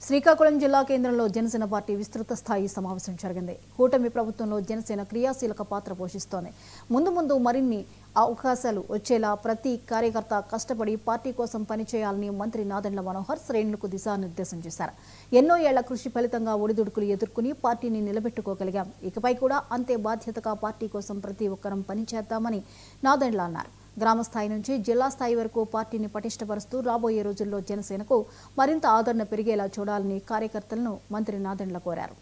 శ్రీకాకుళం జిల్లా కేంద్రంలో జనసేన పార్టీ విస్తృత స్థాయి సమావేశం జరిగింది. కూటమి ప్రభుత్వంలో జనసేన క్రియాశీలక పాత్ర పోషిస్తోంది. ముందు మరిన్ని అవకాశాలు వచ్చేలా ప్రతి కార్యకర్త కష్టపడి పార్టీ కోసం పనిచేయాలని మంత్రి నాదెండ్ల మనోహర్ శ్రేణులకు దిశానిర్దేశం చేశారు. ఎన్నో ఏళ్ల కృషి ఫలితంగా ఒడిదుడుకులు ఎదుర్కొని పార్టీని నిలబెట్టుకోగలిగాం. ఇకపై కూడా అంతే బాధ్యతగా పార్టీ కోసం ప్రతి ఒక్కరం పనిచేద్దామని నాదెండ్ల అన్నారు. గ్రామ స్థాయి నుంచి జిల్లా స్థాయి వరకు పార్టీని పటిష్టపరుస్తూ రాబోయే రోజుల్లో జనసేనకు మరింత ఆదరణ పెరిగేలా చూడాలని కార్యకర్తలను మంత్రి నాదెండ్ల కోరారు.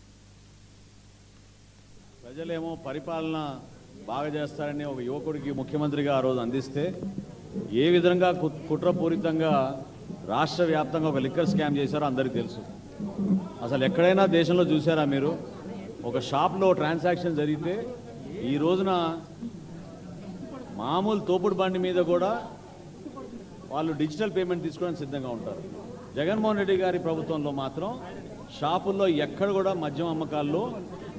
ప్రజలేమో పరిపాలన బాగా చేస్తారని ఒక యువకుడికి ముఖ్యమంత్రిగా ఆ రోజు అందిస్తే ఏ విధంగా కుట్రపూరితంగా రాష్ట్ర వ్యాప్తంగా ఒక లిక్కర్ స్కామ్ చేశారో అందరికీ తెలుసు. అసలు ఎక్కడైనా దేశంలో చూసారా మీరు? ఒక షాప్లో ట్రాన్సాక్షన్ జరిగితే ఈ రోజున మామూలు తోపుడు బండి మీద కూడా వాళ్ళు డిజిటల్ పేమెంట్ తీసుకోవడానికి సిద్ధంగా ఉంటారు. జగన్మోహన్ రెడ్డి గారి ప్రభుత్వంలో మాత్రం షాపుల్లో ఎక్కడ కూడా మద్యం అమ్మకాల్లో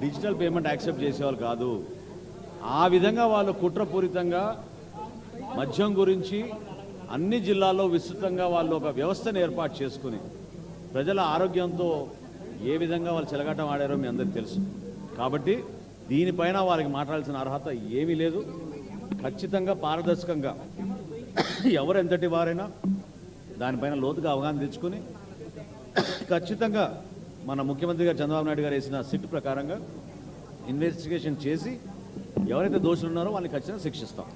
డిజిటల్ పేమెంట్ యాక్సెప్ట్ చేసేవాళ్ళు కాదు. ఆ విధంగా వాళ్ళు కుట్రపూరితంగా మద్యం గురించి అన్ని జిల్లాల్లో విస్తృతంగా వాళ్ళు ఒక వ్యవస్థను ఏర్పాటు చేసుకుని ప్రజల ఆరోగ్యంతో ఏ విధంగా వాళ్ళు చెలగాటం ఆడారో మీ అందరికీ తెలుసు. కాబట్టి దీనిపైన వారికి మాట్లాడాల్సిన అర్హత ఏమీ లేదు. ఖచ్చితంగా పారదర్శకంగా ఎవరు ఎంతటి వారైనా దానిపైన లోతుగా అవగాహన తెచ్చుకొని ఖచ్చితంగా మన ముఖ్యమంత్రి గారు చంద్రబాబు నాయుడు గారు వేసిన సిట్ ప్రకారంగా ఇన్వెస్టిగేషన్ చేసి ఎవరైతే దోషులు ఉన్నారో వాళ్ళని ఖచ్చితంగా శిక్షిస్తాం.